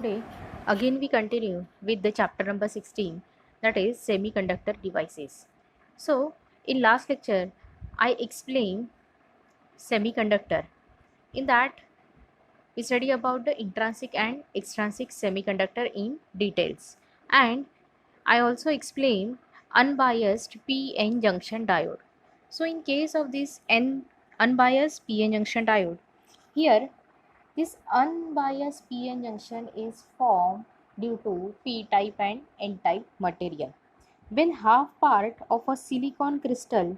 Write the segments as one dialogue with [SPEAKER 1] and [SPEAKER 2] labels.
[SPEAKER 1] Today, again we continue with the chapter number 16, that is semiconductor devices. So, in last lecture, I explained semiconductor. In that, we study about the intrinsic and extrinsic semiconductor in details. And I also explained unbiased PN junction diode. So, in case of this unbiased PN junction diode, here this unbiased PN junction is formed due to p-type and n-type material. When half part of a silicon crystal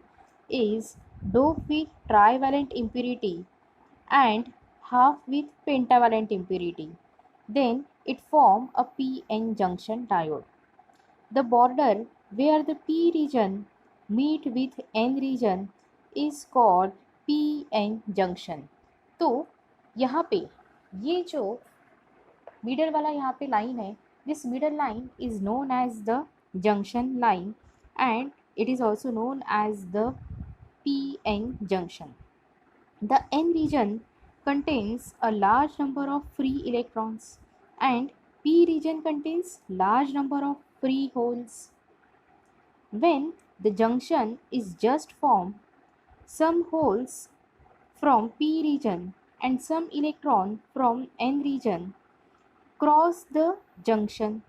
[SPEAKER 1] is doped with trivalent impurity and half with pentavalent impurity, then it forms a PN junction diode. The border where the P region meet with N region is called PN junction. तो यहाँ पे ये जो middle वाला यहाँ पे line है, this middle line is known as the junction line and it is also known as the PN junction. The N region contains a large number of free electrons and P region contains large number of free holes. When the junction is just formed, some holes from P region and some electron from N region cross the junction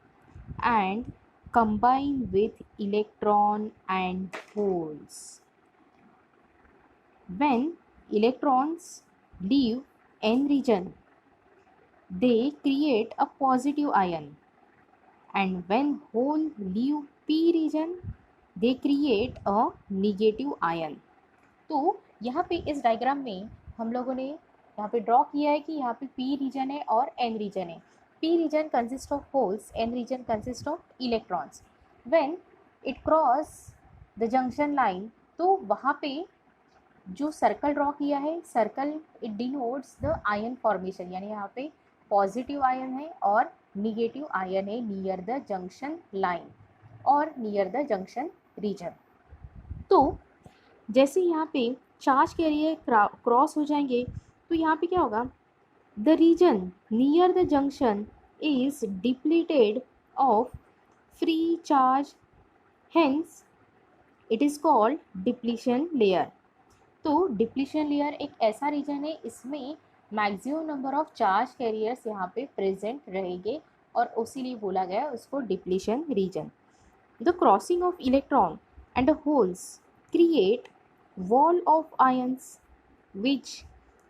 [SPEAKER 1] and combine with electron and holes. When electrons leave N region, they create a positive ion, and when hole leave P region, they create a negative ion. तो यहाँ पे इस diagram में हम लोगों ने यहाँ पे ड्रॉ किया है कि यहाँ पे P रीजन है और N रीजन है. P region consists of holes, N region consists of electrons. When it cross the junction line, तो वहाँ पे जो सर्कल ड्रॉ किया है, circle it denotes the ion formation, यानी यहाँ पे पॉजिटिव आयन है और निगेटिव आयन है नियर द जंक्शन लाइन और नियर द जंक्शन रीजन. तो जैसे यहाँ पे चार्ज कैरियर क्रॉस हो जाएंगे तो यहाँ पे क्या होगा, the region near the junction is depleted of free charge, hence it is called depletion layer. तो डिप्लीशन लेयर एक ऐसा रीजन है, इसमें maximum number of charge carriers यहाँ पे प्रेजेंट रहेंगे और उसीलिए बोला गया उसको depletion region. The crossing of electron and holes create wall of ions which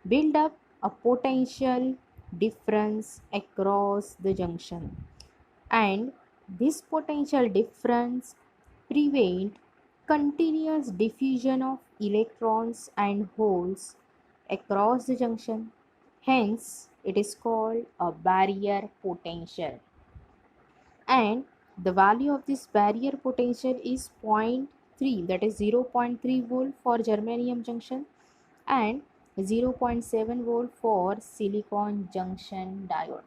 [SPEAKER 1] build up a potential difference across the junction, and this potential difference prevent continuous diffusion of electrons and holes across the junction, hence it is called a barrier potential. And the value of this barrier potential is 0.3, that is 0.3 volt for germanium junction and 0.7 volt for silicon junction diode.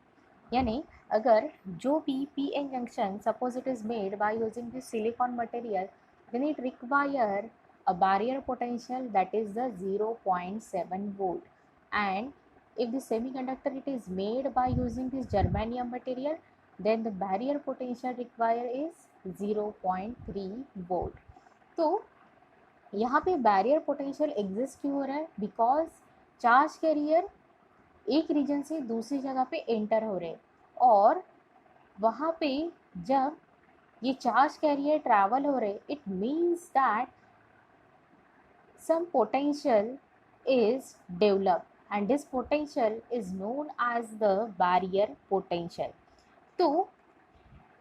[SPEAKER 1] यानी अगर जो भी PN junction suppose it is made by using this silicon material, then it require a barrier potential that is the 0.7 volt, and if the semiconductor it is made by using this germanium material, then the barrier potential required is 0.3 volt. तो यहाँ पे barrier potential exist क्यों हो रहा है, because charge carrier एक reason से दूसरी जगह पे एंटर हो रहे और वहाँ पे जब ये चार्ज कैरियर ट्रैवल हो रहे, it means that some potential is develop and this potential is known as the barrier potential. तो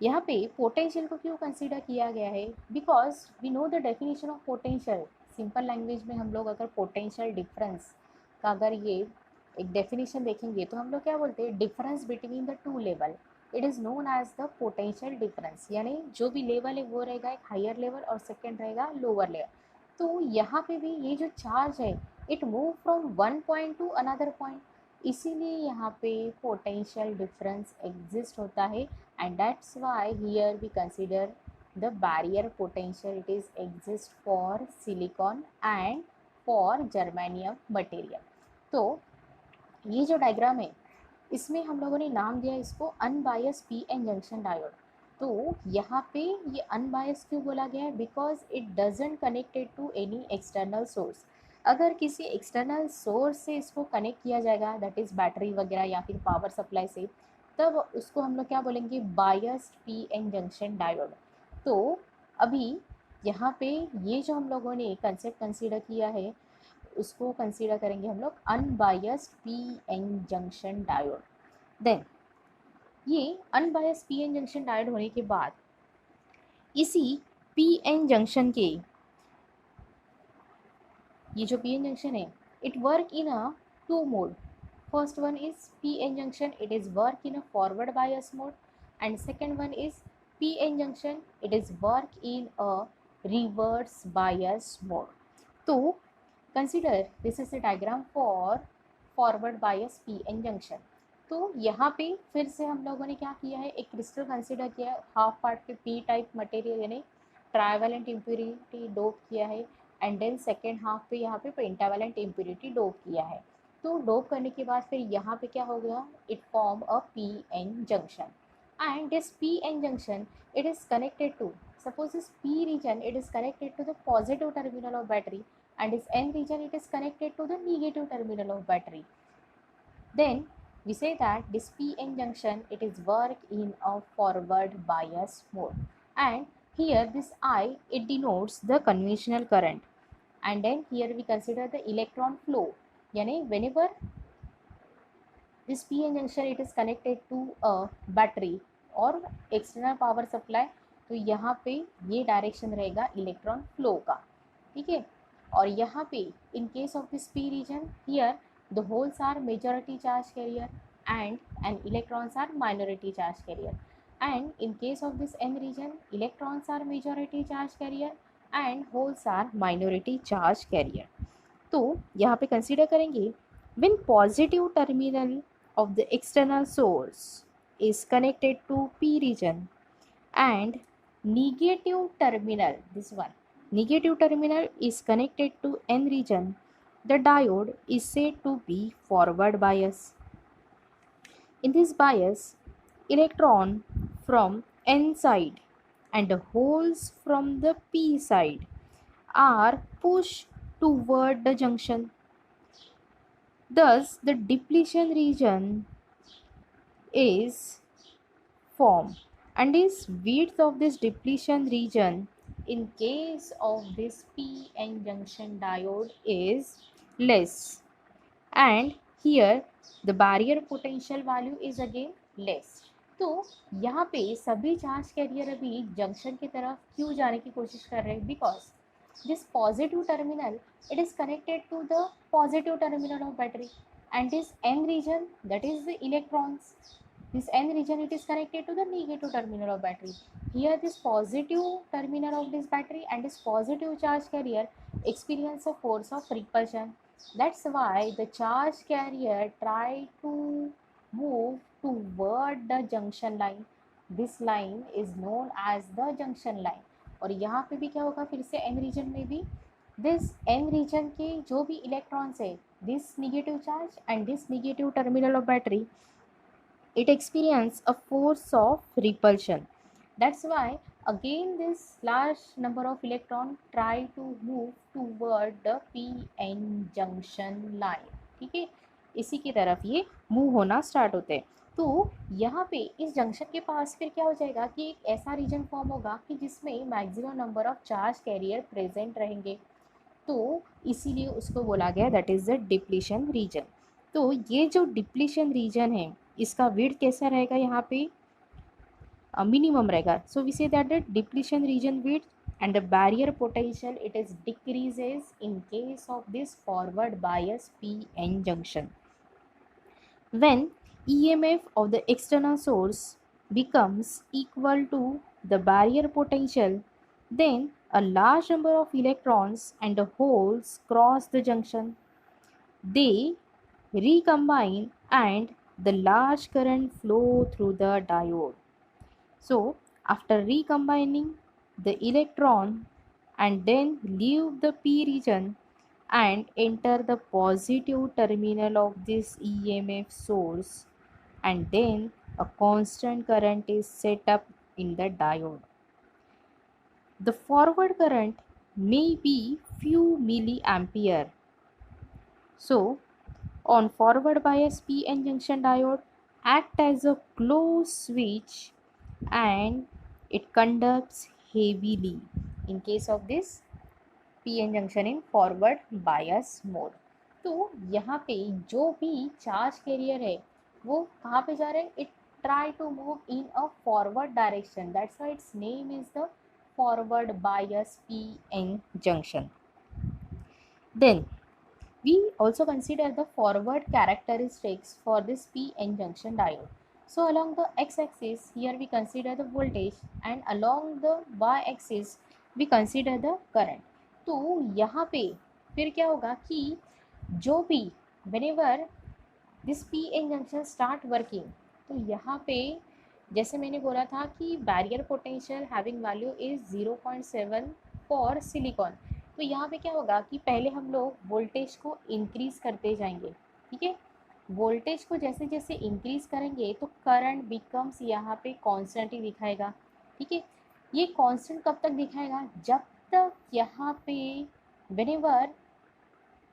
[SPEAKER 1] यहाँ पे पोटेंशियल को क्यों कंसीडर किया गया है, because we know the definition of potential. Simple language में हम लोग अगर पोटेंशियल डिफरेंस का अगर ये एक डेफिनेशन देखेंगे तो हम लोग क्या बोलते हैं, difference between the two level, it is known as the potential difference. यानी जो भी लेवल है वो रहेगा एक हायर लेवल और सेकेंड रहेगा लोअर लेवल. तो यहाँ पे भी ये जो चार्ज है it move from one point to another point, इसीलिए यहाँ पे पोटेंशियल डिफरेंस एग्जिस्ट होता है. And that's why here we consider the barrier potential, it is exist for silicon and for germanium material. तो ये जो डायग्राम है इसमें हम लोगों ने नाम दिया इसको unbias P N junction diode. तो यहाँ पे ये अनबायस क्यों बोला गया है? Because it doesn't connected to any external source. अगर किसी एक्सटर्नल सोर्स से इसको कनेक्ट किया जाएगा, दैट इज़ बैटरी वगैरह या फिर पावर सप्लाई से, तब उसको हम लोग क्या बोलेंगे? Biased P N junction diode. तो अभी यहाँ पे ये जो हम लोगों ने कंसेप्ट कंसीडर किया है, उसको कंसीडर करेंगे हम लोग unbiased P N junction diode. Then ये unbiased P N junction diode होने के बाद इसी पी एन जंक्शन के, ये जो पी एन जंक्शन है, it work in a two mode. First one is p-n junction, it is work in a forward bias mode, and second one is p-n junction, it is work in a reverse bias mode. तो consider this is a diagram for forward bias p-n junction। तो यहाँ पे फिर से हम लोगों ने क्या किया है, एक क्रिस्टल कंसिडर किया है, हाफ पार्ट पे पी टाइप मटेरियल यानी ट्राइवेलेंट इम्प्यूरिटी डोप किया है, एंड देन सेकेंड हाफ पे यहाँ पे पेंटावेलेंट इम्प्यूरिटी डोप किया है। तो डोप करने के बाद फिर यहाँ पे क्या हो गया, it form a P N junction, and this p-n junction, it is connected to, suppose this p region, it is connected to the positive terminal of battery, and this n region, it is connected to the negative terminal of battery. Then we say that this p-n junction, it is work in a forward bias mode, and here this I, it denotes the conventional current, and then here we consider the electron flow, yani whenever this p-n junction, it is connected to a battery और external power supply, तो यहाँ पे ये direction रहेगा electron flow का, ठीक है। और यहाँ पे in case of this P region, here the holes are majority charge carrier and electrons are minority charge carrier, and in case of this n region, electrons are majority charge carrier and holes are minority charge carrier। तो यहाँ पे consider करेंगे when positive terminal of the external source is connected to p region and negative terminal, this one negative terminal is connected to n region, the diode is said to be forward bias. In this bias, electron from n side and holes from the p side are pushed toward the junction. Thus, the depletion region is formed, and this width of this depletion region in case of this p-n junction diode is less, and here the barrier potential value is again less। तो यहाँ पे सभी charge carrier अभी junction की तरफ क्यों जाने की कोशिश कर रहे हैं? Because this positive terminal, it is connected to the positive terminal of battery, and this n region, that is the electrons, this n region, it is connected to the negative terminal of battery. Here this positive terminal of this battery and this positive charge carrier experience a force of repulsion. That's why the charge carrier try to move toward the junction line. This line is known as the junction line। और यहाँ पे भी क्या होगा, फिर से N region में भी दिस एन रीजन के जो भी इलेक्ट्रॉन्स है, this negative charge and this negative terminal of battery, it experience a force of repulsion। That's why again this large number of electron try to move toward the p-n junction line, ठीक है, इसी की तरफ ये move होना start होते हैं। तो यहाँ पे इस जंक्शन के पास फिर क्या हो जाएगा कि एक ऐसा रीजन फॉर्म होगा कि जिसमें maximum number of charge carrier present रहेंगे, तो इसीलिए उसको बोला गया that is the depletion reason. तो ये जो डिप्लीशन रीजन है, इसका विड्थ कैसा रहेगा, यहाँ पे मिनिमम रहेगा। So we say that the depletion region width and the barrier potential, it is decreases in case of this forward bias p-n junction when EMF of the external source becomes equal to the barrier potential. Then a large number of electrons and holes cross the junction. They recombine and the large current flow through the diode. So after recombining, the electron and then leave the p region and enter the positive terminal of this EMF source, and then a constant current is set up in the diode. The forward current may be few milliampere. So on forward bias, PN junction diode act as a closed switch and it conducts heavily in case of this PN junction in forward bias mode. तो यहाँ पे जो भी charge carrier है वो कहाँ पे जा रहे हैं? It try to move in a forward direction, that's why its name is the forward bias PN junction. Then we also consider the forward characteristics for this PN junction diode. So along the x-axis here we consider the voltage and along the y-axis we consider the current. तो यहाँ पे फिर क्या होगा कि जो भी whenever this PN junction start working, तो यहाँ पे जैसे मैंने बोला था कि barrier potential having value is 0.7 for silicon. तो यहाँ पे क्या होगा कि पहले हम लोग वोल्टेज को इंक्रीज़ करते जाएंगे. ठीक है, वोल्टेज को जैसे जैसे इंक्रीज़ करेंगे तो करंट बिकम्स यहाँ पे कांस्टेंट ही दिखाएगा. ठीक है, ये कांस्टेंट कब तक दिखाएगा? जब तक यहाँ पे whenever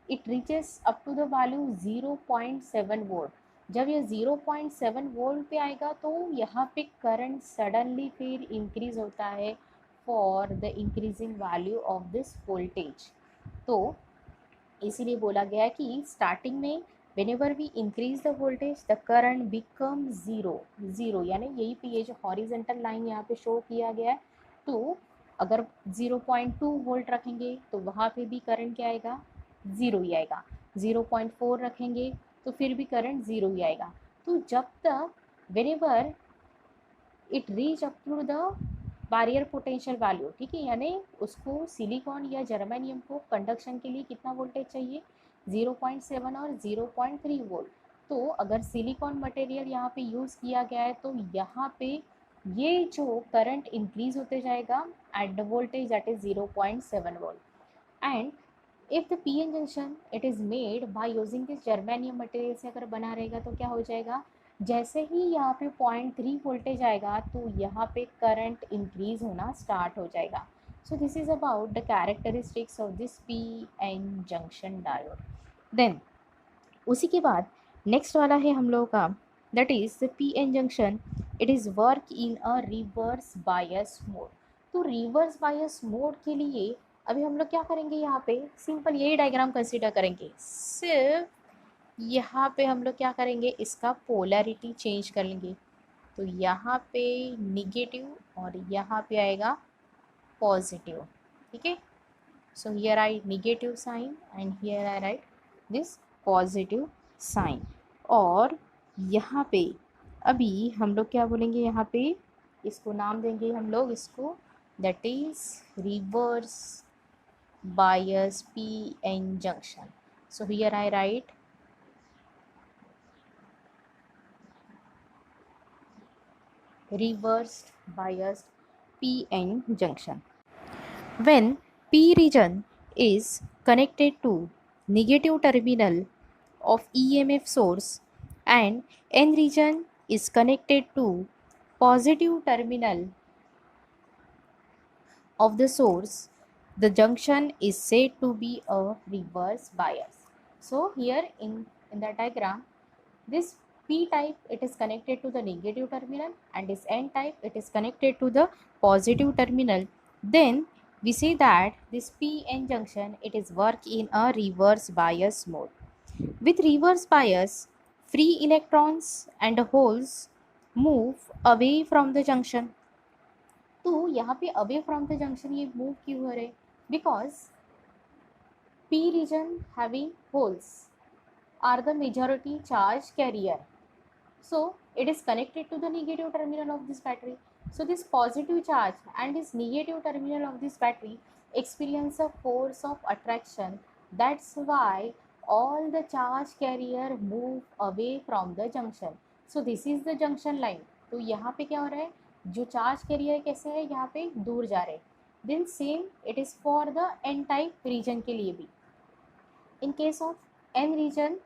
[SPEAKER 1] it reaches up to the value 0.7 volt. जब ये 0.7 वोल्ट पे आएगा तो यहाँ पे करंट सडनली फिर इंक्रीज होता है for the increasing value of this voltage. तो इसीलिए बोला गया कि स्टार्टिंग में whenever we increase the voltage the current becomes zero, यानी यही पे ये जो हॉरिजेंटल लाइन यहाँ पे शो किया गया है. तो अगर 0.2 वोल्ट रखेंगे तो वहाँ पे भी करंट क्या आएगा? ज़ीरो ही आएगा. 0.4 रखेंगे तो फिर भी करंट ज़ीरो ही आएगा. तो जब तक whenever it reach up to the barrier potential value, ठीक है, यानी उसको सिलिकॉन या जर्मेनियम को कंडक्शन के लिए कितना वोल्टेज चाहिए? 0.7 और 0.3 वोल्ट. तो अगर सिलिकॉन मटेरियल यहाँ पे यूज़ किया गया है तो यहाँ पे ये जो करंट इंक्रीज होते जाएगा at the voltage that is 0.7 volt. And if the PN junction it is made by using this germanium material से अगर बना रहेगा तो क्या हो जाएगा? जैसे ही यहाँ पे 0.3 वोल्टेज आएगा तो यहाँ पे करंट इंक्रीज होना स्टार्ट हो जाएगा. So this is about the characteristics of this PN junction diode. Then उसी के बाद नेक्स्ट वाला है हम लोगों का, that is the PN junction it is work in a reverse bias mode. तो रिवर्स बायस मोड के लिए अभी हम लोग क्या करेंगे? यहाँ पे सिंपल यही डायग्राम कंसीडर करेंगे. सिर्फ यहाँ पे हम लोग क्या करेंगे? इसका पोलैरिटी चेंज कर लेंगे. तो यहाँ पे निगेटिव और यहाँ पे आएगा पॉजिटिव. ठीक है, so here I negative sign and here I write this positive sign. और यहाँ पे अभी हम लोग क्या बोलेंगे? यहाँ पे इसको नाम देंगे हम लोग इसको, that is reverse bias PN junction. So here I write reversed biased PN junction. When P region is connected to negative terminal of EMF source and N region is connected to positive terminal of the source, the junction is said to be a reverse bias. So here in the diagram, this P type it is connected to the negative terminal and this N type it is connected to the positive terminal. Then we say that this PN junction it is work in a reverse bias mode. With reverse bias, free electrons and holes move away from the junction. तो यहाँ पे away from the junction ये move क्यों हो रहे? Because P region having holes are the majority charge carrier, so it is connected to the negative terminal of this battery. So this positive charge and this negative terminal of this battery experience a force of attraction. That's why all the charge carrier move away from the junction. So this is the junction line. तो यहाँ पे क्या हो रहा है? जो charge carrier कैसे है यहाँ पे दूर जा रहे. Then same it is for the N type region के लिए भी. In case of N region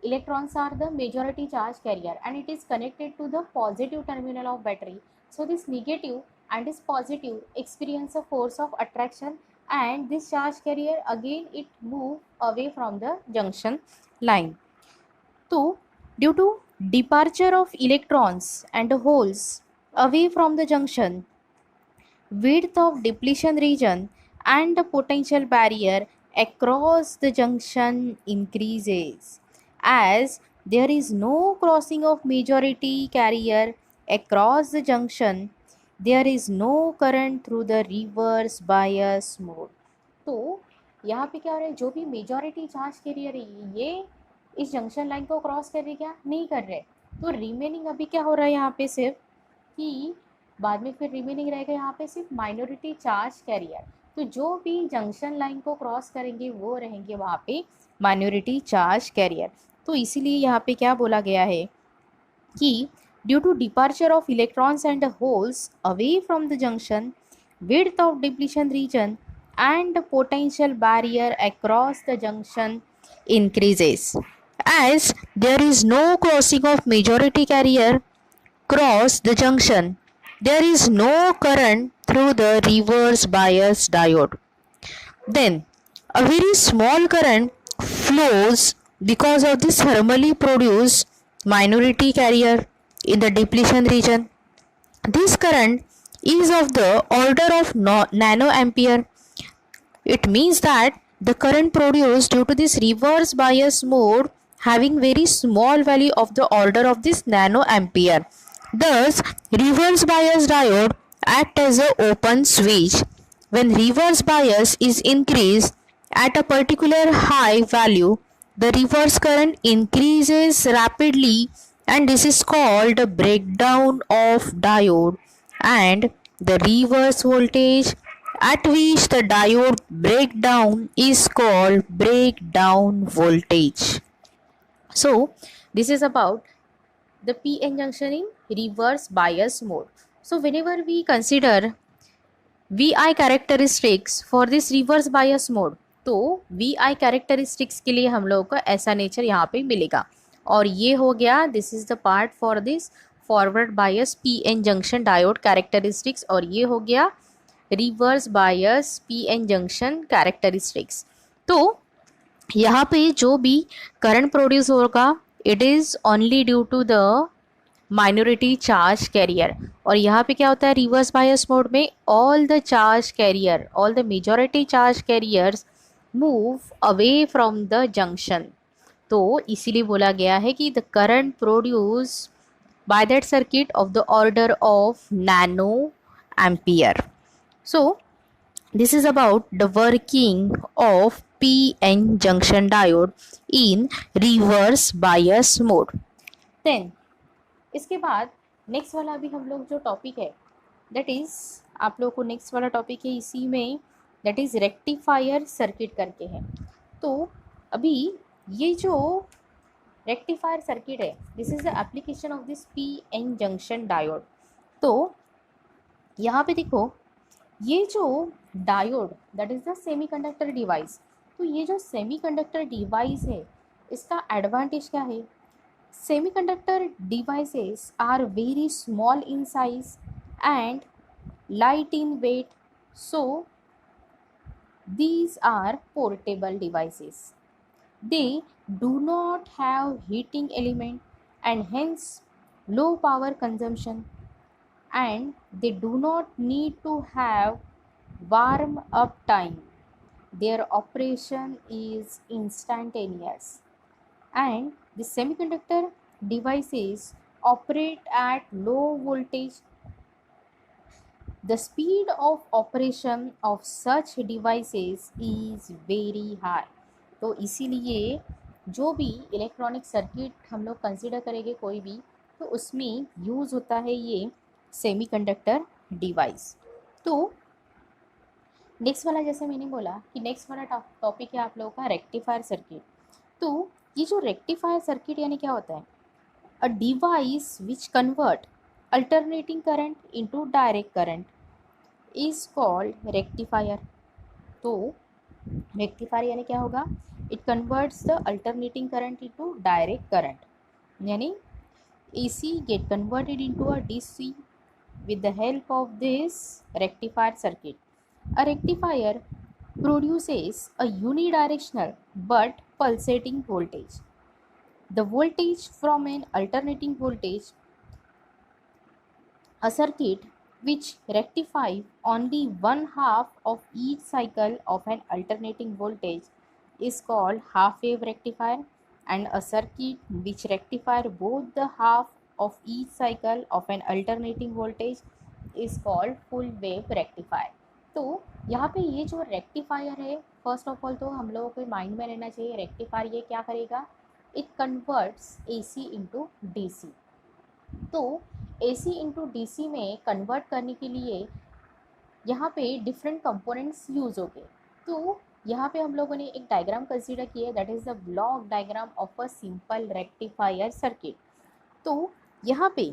[SPEAKER 1] electrons are the majority charge carrier and it is connected to the positive terminal of battery. So this negative and this positive experience a force of attraction, and this charge carrier again it move away from the junction line. So due to departure of electrons and holes away from the junction, width of depletion region and the potential barrier across the junction increases, as there is no crossing of majority carrier across the junction. There is no current through the reverse bias mode. तो यहाँ पे क्या हो रहा है, जो भी majority charge career है ये इस जंक्शन लाइन को क्रॉस कर रही, क्या नहीं कर रहे, तो रिमेनिंग अभी क्या हो रहा है यहाँ पे सिर्फ कि बाद में फिर रिमेनिंग रहेगा यहाँ पे सिर्फ माइनॉरिटी चार्ज कैरियर। तो जो भी जंक्शन लाइन को क्रॉस करेंगे वो रहेंगे वहाँ पे माइनॉरिटी चार्ज कैरियर। तो इसीलिए यहाँ पे क्या बोला गया है कि due to departure of electrons and holes away from the junction, width of depletion region and potential barrier across the junction increases, as there is no crossing of majority carrier cross the junction. There is no current through the reverse bias diode. Then a very small current flows because of this thermally produced minority carrier in the depletion region. This current is of the order of nanoampere. It means that the current produced due to this reverse bias mode having very small value of the order of this nanoampere. Thus, reverse bias diode act as an open switch. When reverse bias is increased at a particular high value, the reverse current increases rapidly, and this is called a breakdown of diode, and the reverse voltage at which the diode breakdown is called breakdown voltage. So this is about the PN junction in reverse bias mode. So whenever we consider VI characteristics for this reverse bias mode, तो VI characteristics के लिए हम लोगों को ऐसा nature यहाँ पे मिलेगा। और ये हो गया, this is the part for this forward bias PN junction diode characteristics, और ये हो गया reverse bias PN junction characteristics. तो यहाँ पे जो भी करंट प्रोड्यूस होगा it is only due to the minority charge carrier. और यहाँ पे क्या होता है रिवर्स बायस मोड में, all the charge carrier, all the majority charge carriers move away from the junction. तो इसीलिए बोला गया है कि the current produce by that circuit of the order of nano ampere. So this is about the working of PN junction diode in reverse bias mode. Then इसके बाद next वाला अभी हम लोग जो टॉपिक है दैट इज़, आप लोग को नेक्स्ट वाला टॉपिक है इसी में, दैट इज़ रेक्टिफायर सर्किट करके है। तो अभी ये जो रेक्टिफायर सर्किट है this is the application of this PN junction diode. तो यहाँ पे देखो ये जो diode that is the semiconductor device, तो ये जो सेमीकंडक्टर डिवाइस है इसका एडवांटेज क्या है, semiconductor devices are very small in size and light in weight, so these are portable devices. They do not have heating element and hence low power consumption, and they do not need to have warm up time. Their operation is instantaneous, and the semiconductor devices operate at low voltage. The speed of operation of such devices is very high. तो इसीलिए जो भी electronic circuit हम लोग consider करेंगे कोई भी, तो उसमें यूज़ होता है ये सेमीकंडक्टर डिवाइस। तो नेक्स्ट वाला जैसे मैंने बोला कि नेक्स्ट वाला टॉपिक है आप लोगों का रेक्टिफायर सर्किट। तो ये जो रेक्टिफायर सर्किट यानी क्या होता है, a device which convert alternating current into direct current is called rectifier. तो रेक्टिफायर यानी क्या होगा, it converts the alternating current into direct current, यानी AC get converted into a DC with the help of this rectifier circuit. A rectifier produces a unidirectional but pulsating voltage. The voltage from an alternating voltage, a circuit which rectifies only one half of each cycle of an alternating voltage is called half wave rectifier, and a circuit which rectifies both the half of each cycle of an alternating voltage is called full wave rectifier. तो यहाँ पे ये जो rectifier है, first of all तो हम लोगों को माइंड में रहना चाहिए, रेक्टिफायर ये क्या करेगा, it converts AC into DC। तो AC इंटू DC में कन्वर्ट करने के लिए यहाँ पे डिफरेंट कंपोनेंट्स यूज़ हो गए। तो यहाँ पे हम लोगों ने एक डायग्राम कंसीडर किया, that is the block diagram of a simple rectifier circuit. तो यहाँ पे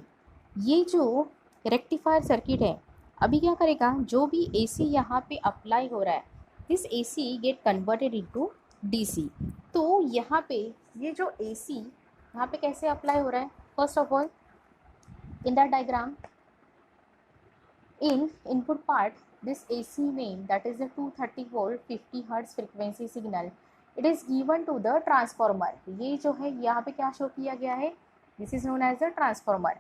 [SPEAKER 1] ये जो रेक्टिफायर सर्किट है, अभी क्या करेगा, जो भी AC यहाँ पे अप्लाई हो रहा है, this AC get converted into DC। तो यहाँ पे ये जो AC यहाँ पे कैसे अप्लाई हो रहा है, first of all in that diagram, in input part, this AC main, that is the 230 volt 50 hertz frequency signal, it is given to the transformer। ये जो है यहाँ पे क्या शो किया गया है, this is known as the transformer।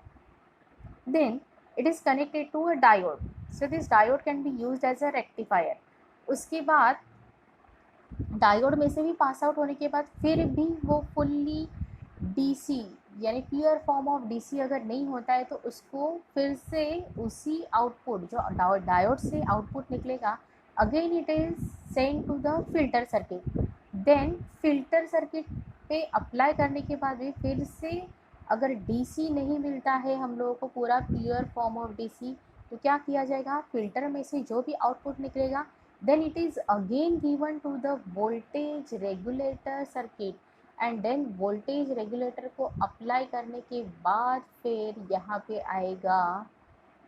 [SPEAKER 1] then it is connected to a diode, so this diode can be used as a rectifier। उसके बाद डायोड में से भी पास आउट होने के बाद फिर भी वो फुल्ली DC यानी प्योर फॉर्म ऑफ DC अगर नहीं होता है, तो उसको फिर से उसी आउटपुट जो डायोड से आउटपुट निकलेगा, again it is send to the filter circuit. Then filter circuit पे अप्लाई करने के बाद भी फिर से अगर DC नहीं मिलता है हम लोगों को पूरा प्योर फॉर्म ऑफ DC, तो क्या किया जाएगा, फिल्टर में से जो भी आउटपुट निकलेगा, then it is again given to the voltage regulator circuit, and then voltage regulator को अप्लाई करने के बाद फिर यहाँ पे आएगा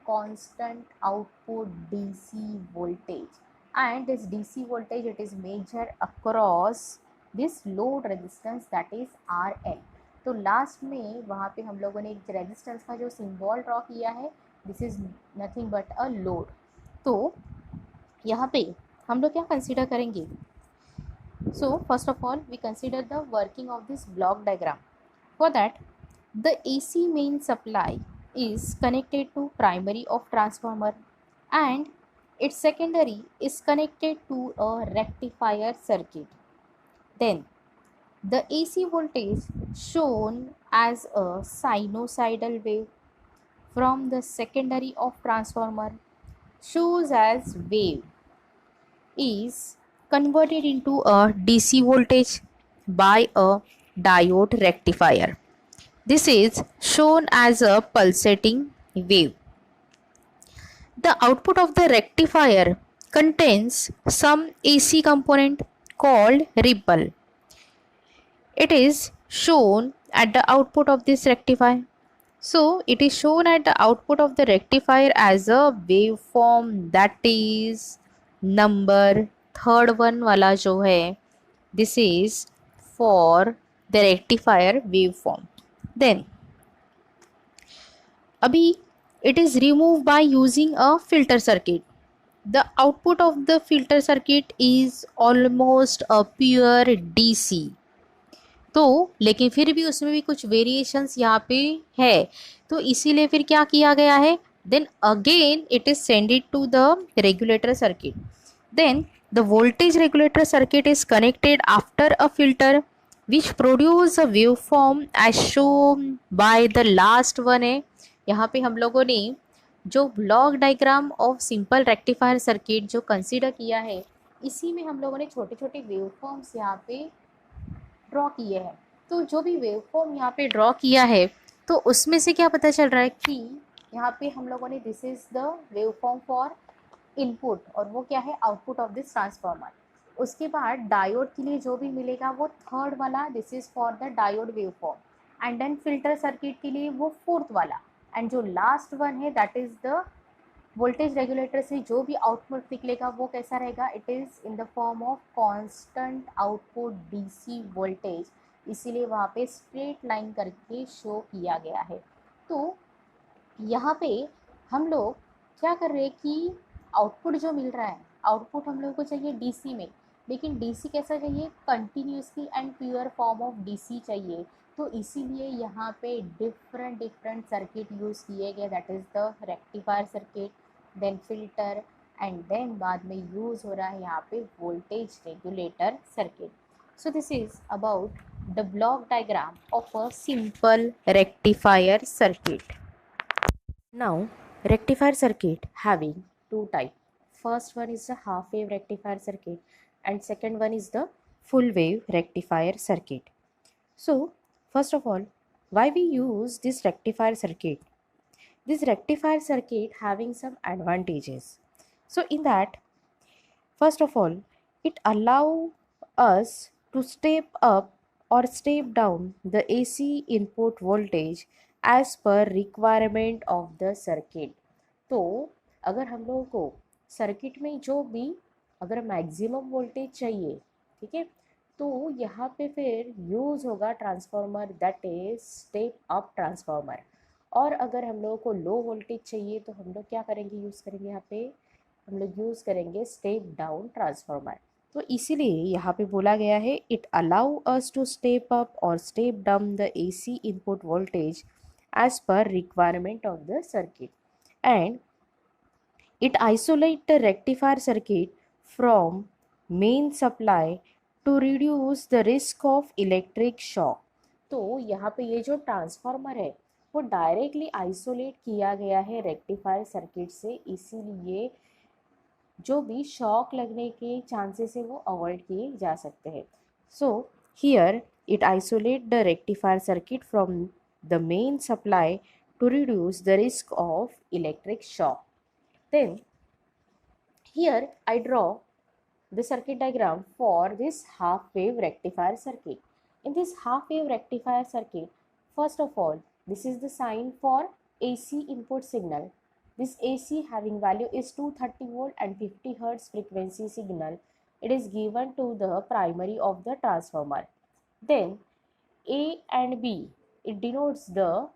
[SPEAKER 1] constant output DC voltage, and this DC voltage it is measured across this load resistance, that is RL। तो last में वहाँ पे हम लोगों ने एक रेजिस्टेंस का जो सिंबल ड्रॉ किया है, this is nothing but a load. तो यहाँ पे हम लोग क्या कंसीडर करेंगे, so first of all we consider the working of this block diagram. For that the AC main supply is connected to primary of transformer and its secondary is connected to a rectifier circuit। Then the AC voltage shown as a sinusoidal wave from the secondary of transformer shows as wave is converted into a DC voltage by a diode rectifier. This is shown as a pulsating wave. The output of the rectifier contains some AC component called ripple. It is shown at the output of this rectifier. So it is shown at the output of the rectifier as a waveform, that is number third one वाला जो है, this is for the rectifier waveform। Then अभी it is removed by using a filter circuit। The output of the filter circuit is almost a pure DC। तो लेकिन फिर भी उसमें भी कुछ वेरिएशंस यहाँ पे है, तो इसीलिए फिर क्या किया गया है, then again it is sended to the regulator circuit. Then the voltage regulator circuit is connected after a filter which produce a wave form as shown by the last one है। यहाँ पे हम लोगों ने जो block diagram of simple rectifier circuit जो consider किया है, इसी में हम लोगों ने छोटे छोटे वेव फॉर्म्स यहाँ पे ड्रॉ किए हैं। तो जो भी वेव फॉर्म यहाँ पे ड्रॉ किया है, तो उसमें से क्या पता चल रहा है कि यहाँ पे हम लोगों ने this is the wave form for input, और वो क्या है, आउटपुट ऑफ दिस ट्रांसफॉर्मर। उसके बाद डायोड के लिए जो भी मिलेगा वो थर्ड वाला, this is for the diode wave form, and then filter circuit के लिए वो फोर्थ वाला, एंड जो लास्ट वन है that is the voltage regulator से जो भी आउटपुट निकलेगा वो कैसा रहेगा, it is in the form of constant output DC voltage, इसीलिए वहाँ पे स्ट्रेट लाइन करके शो किया गया है। तो यहाँ पे हम लोग क्या कर रहे हैं कि आउटपुट जो मिल रहा है, आउटपुट हम लोग को चाहिए डीसी में, लेकिन डीसी कैसा चाहिए, continuously and pure form of DC चाहिए। तो इसीलिए यहाँ पे डिफरेंट डिफरेंट सर्किट यूज़ किए गए, that is the rectifier circuit, then filter, and then बाद में यूज़ हो रहा है यहाँ पे voltage regulator circuit. So this is about the block diagram of a simple rectifier circuit. Now, rectifier circuit having two types. First one is the half wave rectifier circuit and second one is the full wave rectifier circuit. So, first of all, why we use this rectifier circuit? This rectifier circuit having some advantages. So, in that, first of all, it allow us to step up or step down the AC input voltage as per requirement of the circuit. तो अगर हम लोगों को circuit में जो भी अगर maximum voltage चाहिए, ठीक है, तो यहाँ पे फिर यूज़ होगा transformer that is step up transformer. और अगर हम लोगों को लो वोल्टेज चाहिए तो हम लोग क्या करेंगे, यूज़ करेंगे यहाँ पे, हम लोग यूज़ करेंगे स्टेप डाउन ट्रांसफार्मर। तो इसीलिए यहाँ पे बोला गया है it allow us to step up और step down the AC input voltage as per requirement of the circuit, and it isolate the rectifier circuit from main supply to reduce the risk of electric shock. तो यहाँ पे ये जो transformer है वो directly isolate किया गया है रेक्टिफायर सर्किट से, इसीलिए जो भी शॉक लगने के चांसेस है वो अवॉइड किए जा सकते हैं। So here it isolate the rectifier circuit from the main supply to reduce the risk of electric shock. Then here I draw the circuit diagram for this half wave rectifier circuit. In this half wave rectifier circuit, first of all, this is the sign for AC input signal. This AC having value is 230 volt and 50 hertz frequency signal. It is given to the primary of the transformer. Then A and B, it denotes the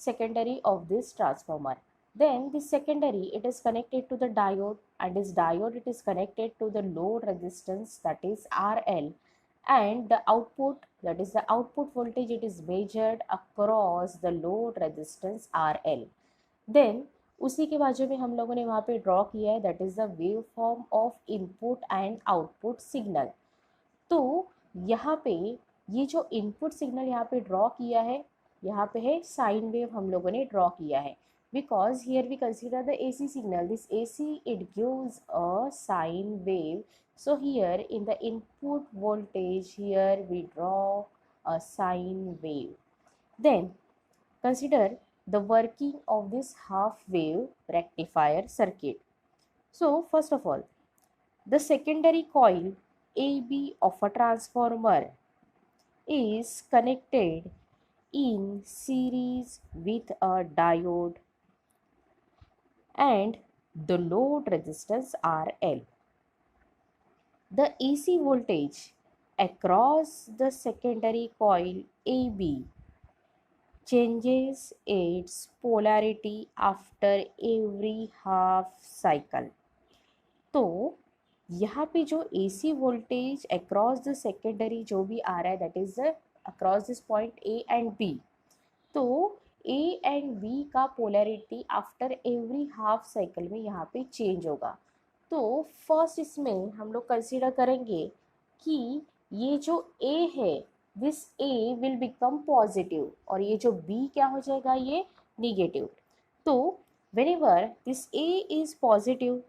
[SPEAKER 1] secondary of this transformer. Then this secondary, it is connected to the diode, and this diode it is connected to the load resistance, that is RL, and the output, that is the output voltage, it is measured across the load resistance RL. Then उसी के बाजू में हम लोगों ने वहाँ पे draw किया है, that is the wave form of input and output signal. तो यहाँ पे ये जो इनपुट सिग्नल यहाँ पे ड्रॉ किया है, यहाँ पे है साइन वेव हम लोगों ने ड्रॉ किया है, because here we consider the AC signal, this AC it gives a sine wave, so here in the input voltage here we draw a sine wave. Then consider the working of this half wave rectifier circuit. So first of all, the secondary coil AB of a transformer is connected in series with a diode and the load resistance RL. The AC voltage across the secondary coil AB changes its polarity after every half cycle. तो यहाँ पे जो AC voltage across the secondary जो भी आ रहा है, that is across this point A and B, तो A and B का polarity after every half cycle में यहाँ पे चेंज होगा। तो फर्स्ट इसमें हम लोग कंसीडर करेंगे कि ये जो A है, this A will become positive और ये जो B क्या हो जाएगा, ये निगेटिव। तो whenever this A is positive,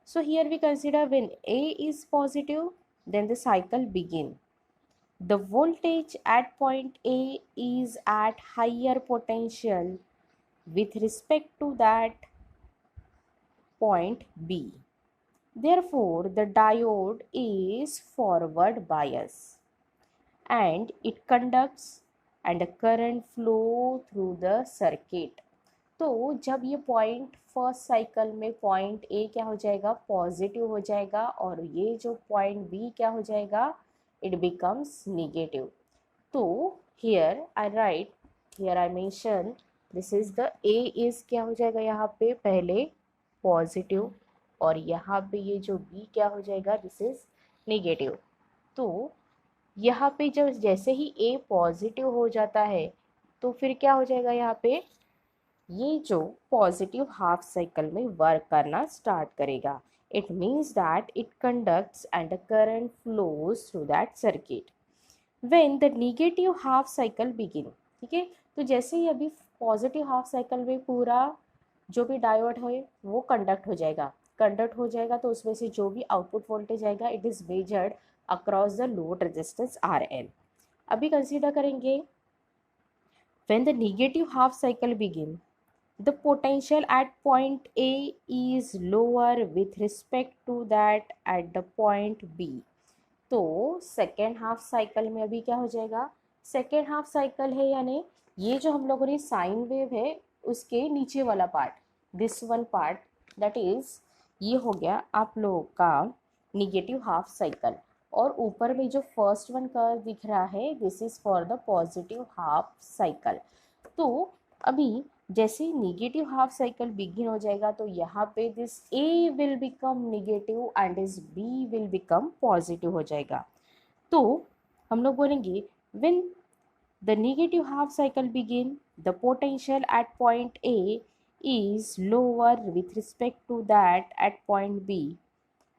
[SPEAKER 1] so here we consider when A is positive, then the cycle begin. The voltage at point A is at higher potential with respect to that point B. Therefore, the diode is forward bias and it conducts and the current flow through the circuit. तो जब ये point first cycle में point A क्या हो जाएगा, positive हो जाएगा, और ये जो पॉइंट बी क्या हो जाएगा, इट बिकम्स नेगेटिव. तो here I right, here I mention this is the A is क्या हो जाएगा यहाँ पे पहले पॉजिटिव, और यहाँ पे ये जो बी क्या हो जाएगा, दिस इज नेगेटिव. तो यहाँ पे जब जैसे ही ए पॉजिटिव हो जाता है तो फिर क्या हो जाएगा, यहाँ पे ये जो पॉजिटिव हाफ साइकिल में वर्क करना स्टार्ट करेगा. It means that it conducts and the current flows through that circuit when the negative half cycle begin. ठीक है, तो जैसे ही अभी पॉजिटिव हाफ साइकिल में पूरा जो भी डायोड है वो कंडक्ट हो जाएगा तो उसमें से जो भी आउटपुट वोल्टेज आएगा it is measured across the load resistance R L. अभी कंसीडर करेंगे when the negative half cycle begin the potential at point A is lower with respect to that at the point B. तो second half cycle में अभी क्या हो जाएगा, second half cycle है यानी ये जो हम लोगों ने साइन वेव है उसके नीचे वाला part, this one part, that is ये हो गया आप लोगों का निगेटिव हाफ साइकिल, और ऊपर में जो फर्स्ट वन कर्व दिख रहा है this is for the positive half cycle. तो अभी जैसे ही नेगेटिव हाफ साइकिल बिगिन हो जाएगा तो यहाँ पे this A will become negative and this B will become positive हो जाएगा. तो हम लोग बोलेंगे when the negative half cycle begin the potential at point A is lower with respect to that at point B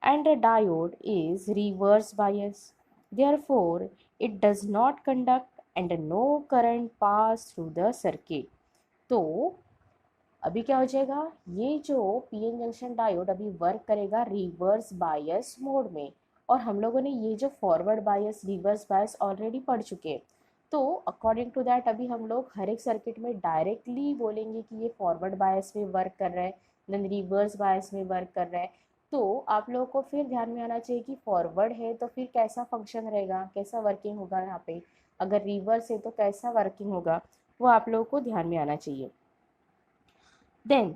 [SPEAKER 1] and the diode is reverse bias. Therefore, it does not conduct and no current pass through the circuit. तो अभी क्या हो जाएगा, ये जो PN junction diode अभी work करेगा reverse bias mode में, और हम लोगों ने ये जो forward bias reverse bias already पढ़ चुके हैं. तो अकॉर्डिंग टू दैट अभी हम लोग हर एक सर्किट में डायरेक्टली बोलेंगे कि ये फॉरवर्ड बायस में वर्क कर रहा है, देन रिवर्स बायस में वर्क कर रहा है. तो आप लोगों को फिर ध्यान में आना चाहिए कि फॉरवर्ड है तो फिर कैसा फंक्शन रहेगा, कैसा वर्किंग होगा यहाँ पे, अगर रिवर्स है तो कैसा वर्किंग होगा, वो आप लोगों को ध्यान में आना चाहिए. Then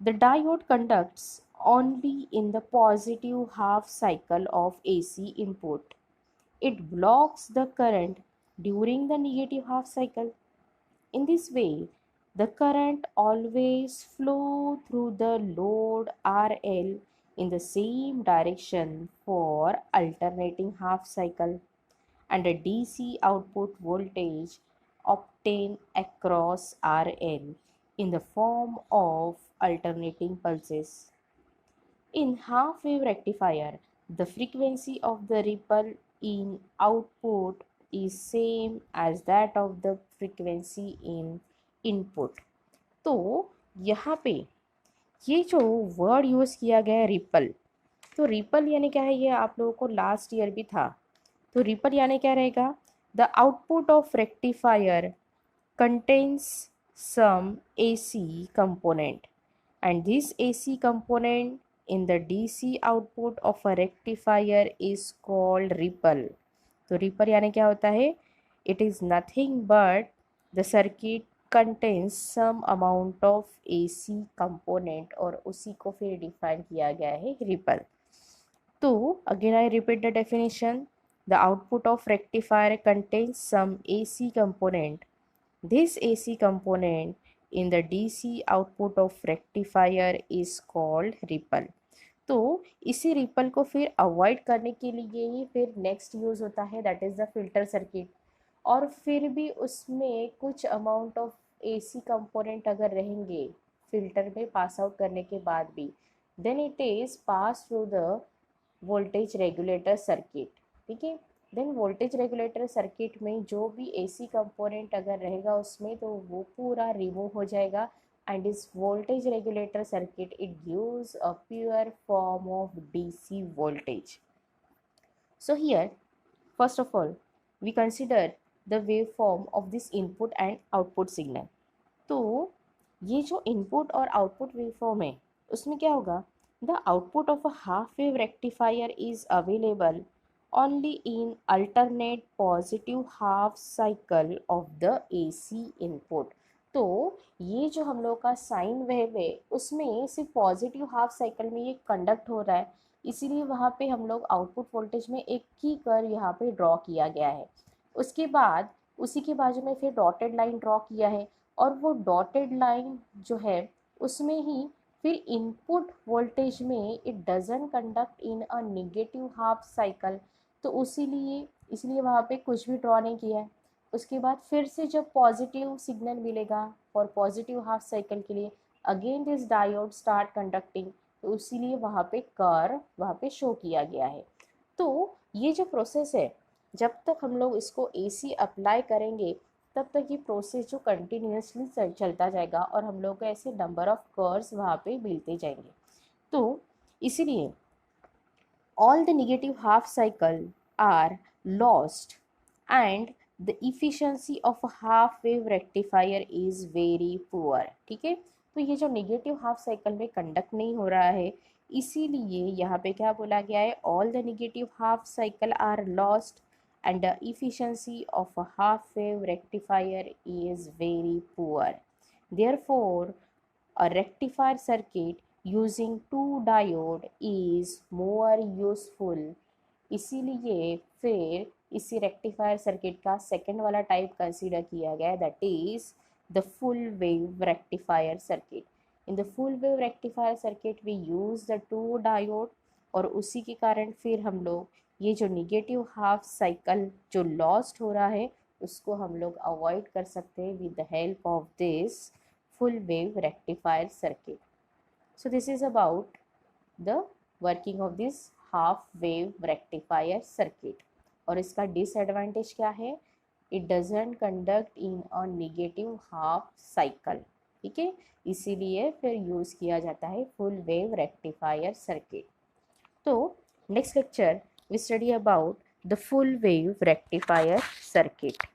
[SPEAKER 1] the diode conducts only in the positive half cycle of AC input. It blocks the current during the negative half cycle. In this way, the current always flow through the load RL in the same direction for alternating half cycle, and a DC output voltage obtained across RL in the form of alternating pulses. In half wave rectifier, the frequency of the ripple in output is same as that of the frequency in input. तो यहाँ पे ये जो word use किया गया है ripple, तो ripple यानी क्या है, ये आप लोगों को लास्ट ईयर भी था. तो रिपल यानी क्या रहेगा, the output of rectifier contains some AC component and this AC component in the DC output of a rectifier is called ripple. तो ripple यानी क्या होता है, it is nothing but the circuit contains some amount of AC component और उसी को फिर define किया गया है ripple. तो again I repeat the definition, the output of rectifier contains some AC component. This AC component in the DC output of rectifier is called ripple. तो इसी रिपल को फिर अवॉइड करने के लिए ही फिर नेक्स्ट यूज़ होता है that is the filter circuit. और फिर भी उसमें कुछ अमाउंट ऑफ एसी कंपोनेंट अगर रहेंगे फिल्टर में पास आउट करने के बाद भी, then it is pass through the voltage regulator circuit. ठीक है, देन वोल्टेज रेगुलेटर सर्किट में जो भी एसी कंपोनेंट अगर रहेगा उसमें तो वो पूरा रिमूव हो जाएगा, and this voltage regulator circuit it gives a pure form of DC voltage. So here first of all we consider the waveform of this input and output signal. तो ये जो इनपुट और आउटपुट वेवफॉर्म है उसमें क्या होगा, the output of a half wave rectifier is available only in alternate positive half cycle of the AC input. तो ये जो हम लोग का साइन वेव है उसमें सिर्फ पॉजिटिव हाफ साइकिल में ये कंडक्ट हो रहा है, इसीलिए वहाँ पे हम लोग आउटपुट वोल्टेज में एक की कर यहाँ पे ड्रॉ किया गया है। उसके बाद उसी के बाजू में फिर डॉटेड लाइन ड्रॉ किया है, और वो डॉटेड लाइन जो है उसमें ही फिर इनपुट वोल्टेज में it doesn't conduct in a negative half cycle, तो उसीलिए इसलिए वहाँ पे कुछ भी ड्रॉ नहीं किया है। उसके बाद फिर से जब पॉजिटिव सिग्नल मिलेगा फॉर पॉजिटिव हाफ साइकिल के लिए, again this diode start conducting, तो इसीलिए वहाँ पे कर्व वहाँ पे शो किया गया है। तो ये जो प्रोसेस है, जब तक हम लोग इसको एसी अप्लाई करेंगे तब तक ये प्रोसेस जो कंटिन्यूसली चलता जाएगा और हम लोग को ऐसे नंबर ऑफ कर्व्स वहाँ पे मिलते जाएंगे। तो इसीलिए all the negative half cycle are lost and the efficiency of a half wave rectifier is very poor। ठीक है, तो ये जो नेगेटिव हाफ साइकिल में कंडक्ट नहीं हो रहा है, इसीलिए यहाँ पे क्या बोला गया है, all the negative half cycle are lost and the efficiency of a half wave rectifier is very poor। Therefore, a rectifier circuit using two diode is more useful। इसीलिए फिर इसी रेक्टिफायर सर्किट का सेकंड वाला type consider किया गया, that is the full wave rectifier circuit. In the full wave rectifier circuit we use the two diode, और उसी के कारण फिर हम लोग ये जो निगेटिव हाफ साइकिल जो लॉस्ट हो रहा है उसको हम लोग अवॉइड कर सकते हैं with the help of this full wave rectifier circuit। So this is about the working of this half wave rectifier circuit। और इसका disadvantage क्या है, it doesn't conduct in a negative half cycle। ठीक है, इसीलिए फिर यूज किया जाता है full wave rectifier circuit। तो next lecture we study about the full wave rectifier circuit।